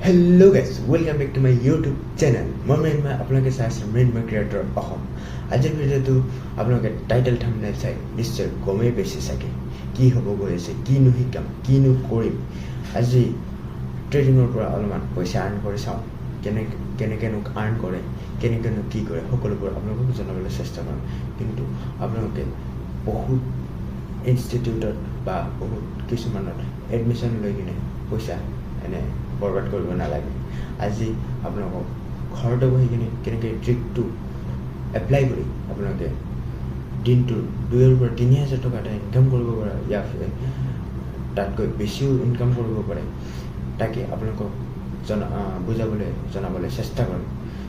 Hello guys, welcome back to my YouTube channel. মই আপোনালোকে চাই আছে মই ক্ৰিয়েটৰ অসম। আজিৰ ভিডিঅ'টো আপোনালোকে টাইটেল থাম্বনেইল চাই নিশ্চয় গমেই পাইছে চাগে কি হ'ব গৈ আছে, কিনো শিকাম, কিনো কৰিম। আজি ট্ৰেডিঙৰ পৰা অলপমান পইচা আৰ্ণ কৰি চাওঁ, কেনেকেনো আৰ্ণ কৰে, কেনেকেনো কি কৰে, সকলোবোৰ আপোনালোকক জনাবলৈ চেষ্টা কৰিম। কিন্তু আপোনালোকে বহুত ইনষ্টিটিউটত বা বহুত কিছুমানত এডমিশ্যন লৈ কিনে পইচা এনে বৰবাদ কৰিব নালাগে। আজি আপোনালোকক ঘৰতে বহি কিনে কেনেকৈ ট্ৰিকটো এপ্লাই কৰি আপোনালোকে দিনটোৰ 2,000 পৰা 3,000 টকা এটা ইনকাম কৰিব পাৰে, ইয়া তাতকৈ বেছিও ইনকাম কৰিব পাৰে, তাকে আপোনালোকক জনাবলৈ চেষ্টা কৰিম।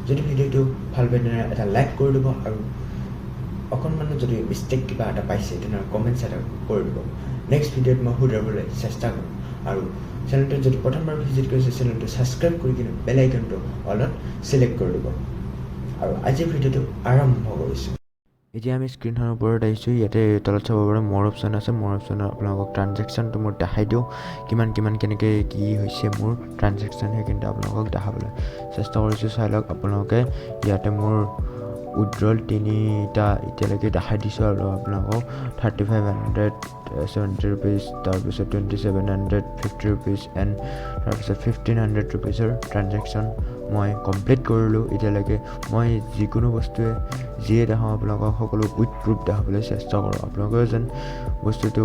যদি ভিডিঅ'টো ভাল পায় তেনেহ'লে এটা লাইক কৰি দিব, আৰু অকণমান যদি মিষ্টেক কিবা এটা পাইছে তেনেহ'লে কমেণ্টছ এটা কৰি দিব। নেক্সট ভিডিঅ'ত মই শুধৰাবলৈ চেষ্টা কৰিম। আৰু চেনেলটো যদি প্ৰথমবাৰ ভিজিট কৰিছে চেনেলটো ছাবস্ক্ৰাইব কৰি কিনে বেল আইকনটো অলত ছিলেক্ট কৰি দিব। আৰু আজিৰ ভিডিঅ'টো আৰম্ভ কৰিছোঁ। এতিয়া আমি স্ক্ৰীণখনৰ ওপৰত আহিছোঁ। ইয়াতে তলত চাব পাৰে মোৰ অপশ্যন আছে। মোৰ অপশ্যনত আপোনালোকক ট্ৰানজেকশ্যনটো মই দেখাই দিওঁ, কিমান কেনেকৈ কি হৈছে মোৰ ট্ৰানজেকশ্যন, সেইখিনিতে আপোনালোকক দেখাবলৈ চেষ্টা কৰিছোঁ। চাই লওক আপোনালোকে। ইয়াতে মোৰ উইড্ৰল 3টা এতিয়ালৈকে দেখাই দিছোঁ, আৰু আপোনালোকক 3,570 ৰুপিজ, তাৰপিছত 2,750 ৰুপিজ এণ্ড তাৰপিছত 1,500 ৰুপিজৰ ট্ৰানজেকশ্যন মই কমপ্লিট কৰিলোঁ এতিয়ালৈকে। মই যিকোনো বস্তুৱে যিয়ে দেখাওঁ আপোনালোকক সকলো উইথ প্ৰুফ দেখাবলৈ চেষ্টা কৰোঁ। আপোনালোকেও যেন বস্তুটো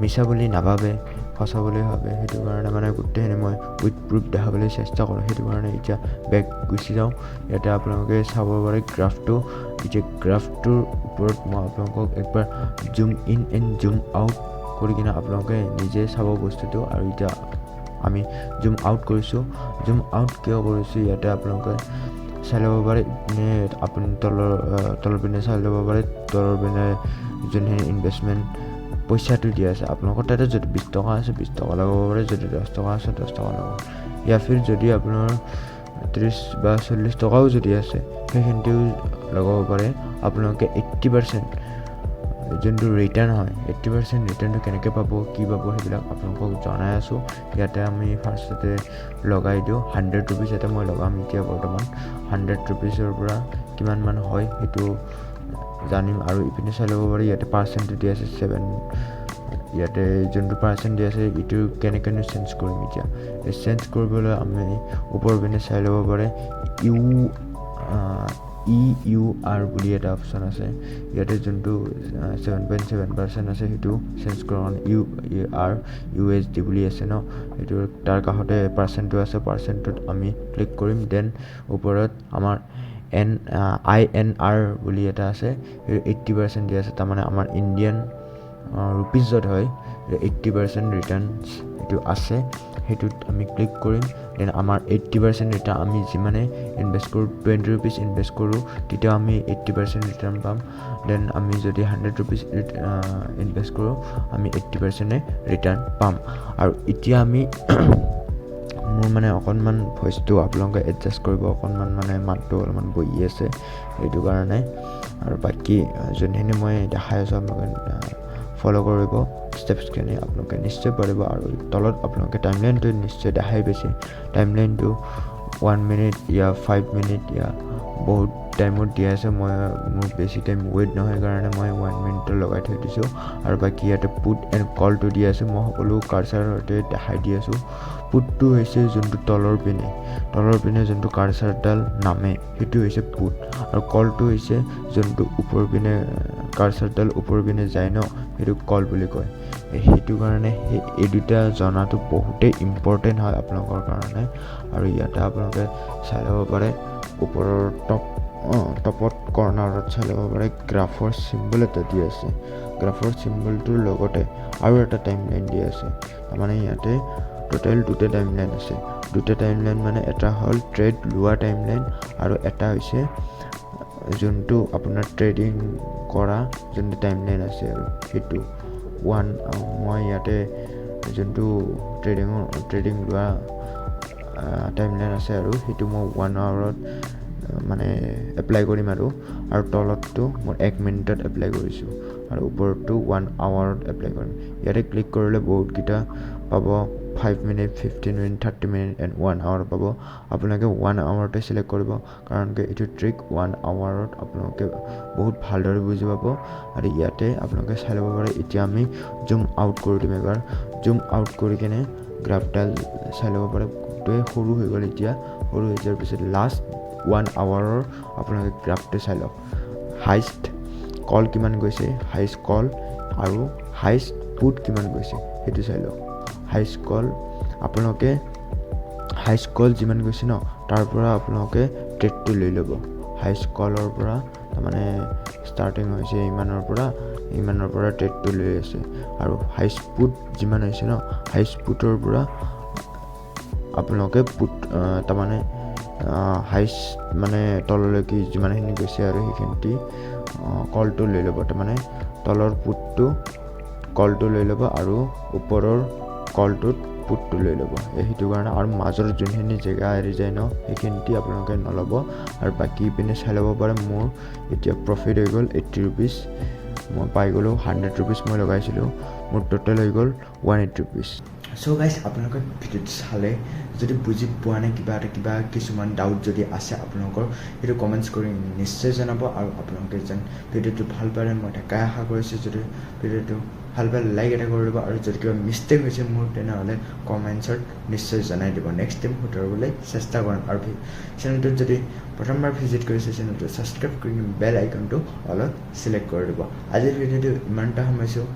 মিছা বুলি নাভাবে, সঁচা বুলি ভাবে, সেইটো কাৰণে মানে গোটেইখিনি মই উইথ প্ৰুফ দেখাবলৈ চেষ্টা কৰোঁ। সেইটো কাৰণে এতিয়া বেক গুচি যাওঁ। ইয়াতে আপোনালোকে চাব পাৰে গ্ৰাফটো। এতিয়া গ্ৰাফটোৰ ওপৰত মই আপোনালোকক একবাৰ জুম ইন এণ্ড জুম আউট কৰি কিনে আপোনালোকে নিজে চাব বস্তুটো। আৰু এতিয়া আমি জুম আউট কৰিছোঁ। জুম আউট কিয় কৰিছোঁ ইয়াতে আপোনালোকে চাই ল'ব পাৰে। আপুনি তলৰ পিনে চাই ল'ব পাৰে, তলৰ পিনে যোনখিনি ইনভেষ্টমেণ্ট পইচাটো দিয়া আছে আপোনালোকৰ তাতে যদি 20 টকা আছে 20 টকা লগাব পাৰে, যদি 10 টকা আছে 10 টকা লগাব, ইয়া ফিৰ যদি আপোনাৰ 30 বা 40 টকাও যদি আছে সেইখিনিতেও লগাব পাৰে। আপোনালোকে 80% যোনটো ৰিটাৰ্ণ হয়, 80% ৰিটাৰ্ণটো কেনেকৈ পাব, কি পাব, সেইবিলাক আপোনালোকক জনাই আছোঁ। ইয়াতে আমি ফাৰ্ষ্টতে লগাই দিওঁ 100 ৰুপিজ। ইয়াতে মই লগাম এতিয়া বৰ্তমান 100 ৰুপিজৰ পৰা কিমান মান হয় সেইটো জানিম। আৰু ইপিনে চাই ল'ব পাৰি, ইয়াতে পাৰ্চেণ্টটো দি আছে 7। ইয়াতে যোনটো পাৰ্চেণ্ট দি আছে এইটো কেনেকৈনো চেঞ্জ কৰিম। এতিয়া এই চেঞ্জ কৰিবলৈ আমি ওপৰ পিনে চাই ল'ব পাৰে EUR বুলি এটা অপশ্যন আছে। ইয়াতে যোনটো 7.7% আছে সেইটো চেঞ্জ কৰোঁ। USD বুলি আছে ন, সেইটো তাৰ কাষতে পাৰ্চেণ্টটো আছে। পাৰ্চেণ্টটোত আমি ক্লিক কৰিম। দেন ওপৰত আমাৰ INR বুলি এটা আছে, 80% দি আছে। তাৰমানে আমাৰ ইণ্ডিয়ান ৰুপিজত হয়, 80% ৰিটাৰ্ণছ সেইটো আছে, সেইটোত আমি ক্লিক কৰিম। দেন আমাৰ 80% ৰিটাৰ্ণ, আমি যিমানে ইনভেষ্ট কৰোঁ 20 ৰুপিজ ইনভেষ্ট কৰোঁ তেতিয়াও আমি 80% ৰিটাৰ্ণ পাম। দেন আমি যদি 100 ৰুপিজ ইনভেষ্ট কৰোঁ আমি 80% ৰিটাৰ্ণ পাম। আৰু এতিয়া আমি মোৰ মানে অকণমান ভইচটো আপোনালোকে এডজাষ্ট কৰিব, অকণমান মানে মাতটো অলপমান বহি আছে সেইটো কাৰণে। আৰু বাকী যোনখিনি মই দেখাই আছোঁ আপোনালোকে ফ'ল' কৰিব ষ্টেপছখিনি, আপোনালোকে নিশ্চয় পাৰিব। আৰু তলত আপোনালোকে টাইমলাইনটো নিশ্চয় দেখাই পাইছে। টাইমলাইনটো 1 মিনিট ইয়া 5 মিনিট ইয়া বহুত টাইমত দি আছে। মোৰ বেছি টাইম ৱেইট নহয় কাৰণে মই 1 মিনিটৰ লগাই থৈ দিছোঁ। আৰু বাকী ইয়াতে পুট এণ্ড কলটো দি আছে, মই সকলো কাৰ্চাৰতে দেখাই দি আছোঁ। পুটটো হৈছে যোনটো তলৰ পিনে যোনটো কাৰ্চাৰডাল নামে সেইটো হৈছে পুট, আৰু কলটো হৈছে যোনটো ওপৰ পিনে কাৰ্চাৰডাল ওপৰ পিনে যায় ন, সেইটো কল বুলি কয়। সেইটো কাৰণে এই দুটা জনাটো বহুতেই ইম্পৰ্টেণ্ট হয় আপোনালোকৰ কাৰণে। আৰু ইয়াতে আপোনালোকে চাই ল'ব পাৰে ওপৰৰ টপত কৰ্নাৰত চাই ল'ব পাৰে গ্ৰাফৰ চিম্বল এটা দি আছে। গ্ৰাফৰ চিম্বলটোৰ লগতে আৰু এটা টাইমলাইন দি আছে। তাৰমানে ইয়াতে টোটেল 2টা টাইমলাইন আছে। 2টা টাইমলাইন মানে এটা হ'ল ট্ৰেড লোৱা টাইমলাইন, আৰু এটা হৈছে যোনটো আপোনাৰ ট্ৰেডিং কৰা যোনটো টাইমলাইন আছে, আৰু সেইটো মই ইয়াতে যোনটো ট্ৰেডিং লোৱা টাইমলাইন আছে আৰু সেইটো মই 1 আৱাৰত মানে এপ্লাই কৰিম। আৰু তলতটো মই 1 মিনিটত এপ্লাই কৰিছোঁ। আৰু ওপৰতো 1 আৱাৰত এপ্লাই কৰিম ইয়াতে ক্লিক কৰিলে বহুতকেইটা পাব 5 মিনিট 15 মিনিট 30 মিনিট এণ্ড 1 আৱাৰ পাব আপোনালোকে 1 আৱাৰতে চিলেক্ট কৰিব কাৰণ এইটো ট্ৰিক 1 আৱাৰত আপোনালোকে বহুত ভালদৰে বুজি পাব আৰু ইয়াতে আপোনালোকে চাই ল'ব পাৰে এতিয়া আমি জুম আউট কৰি দিম এবাৰ জুম আউট কৰি কেনে গ্ৰাফডাল চাই ল'ব পাৰে গোটেই সৰু হৈ গ'ল এতিয়া সৰু হৈ যোৱাৰ পিছত লাষ্ট 1 আৱাৰৰ আপোনালোকে গ্ৰাফটো চাই লওক হাইষ্ট কল কিমান গৈছে হাইষ্ট কল আৰু হাইষ্ট পুট কিমান গৈছে সেইটো চাই লওক হাইষ্ট কল আপোনালোকে হাইষ্ট কল যিমান গৈছে ন তাৰ পৰা আপোনালোকে ট্ৰেডটো লৈ ল'ব হাইষ্ট কলৰ পৰা তাৰমানে ষ্টাৰ্টিং হৈছে ইমানৰ পৰা ট্ৰেডটো লৈ আছে আৰু হাইষ্ট পুট যিমান হৈছে ন হাইষ্ট পুটৰ পৰা আপোনালোকে পুট তাৰমানে হাইষ্ট মানে তললৈকে যিমানখিনি গৈছে আৰু সেইখিনি কলটো লৈ ল'ব তাৰমানে তলৰ পুটটো কলটো লৈ ল'ব আৰু ওপৰৰ কলটোত পুটটো লৈ ল'ব সেইটো কাৰণে আৰু মাজৰ যোনখিনি জেগা এৰি যায় ন সেইখিনিতে আপোনালোকে নল'ব আৰু বাকী পিনে চাই ল'ব পাৰে মোৰ এতিয়া প্ৰফিট হৈ গ'ল 80 ৰুপিজ মই পাই গ'লোঁ 100 ৰুপিজ মই লগাইছিলোঁ মোৰ টোটেল হৈ গ'ল 180 ৰুপিজ চ' গাইজ আপোনালোকে ভিডিঅ'টো চালে যদি বুজি পোৱা নাই কিবা কিছুমান ডাউট যদি আছে আপোনালোকৰ সেইটো কমেণ্টছ কৰি নিশ্চয় জনাব আৰু আপোনালোকে যেন ভিডিঅ'টো ভাল পালে মই তাকে আশা কৰিছোঁ যদি ভিডিঅ'টো ভাল পালে লাইক এটা কৰি দিব আৰু যদি কিবা মিষ্টেক হৈছে মোৰ তেনেহ'লে কমেণ্টছত নিশ্চয় জনাই দিব নেক্সট টাইম শুধৰাবলৈ চেষ্টা কৰিম আৰু চেনেলটোত যদি প্ৰথমবাৰ ভিজিট কৰিছে চেনেলটো ছাবস্ক্ৰাইব কৰি বেল আইকনটো অলপ চিলেক্ট কৰি দিব আজিৰ ভিডিঅ'টো ইমানটা সামৰিছোঁ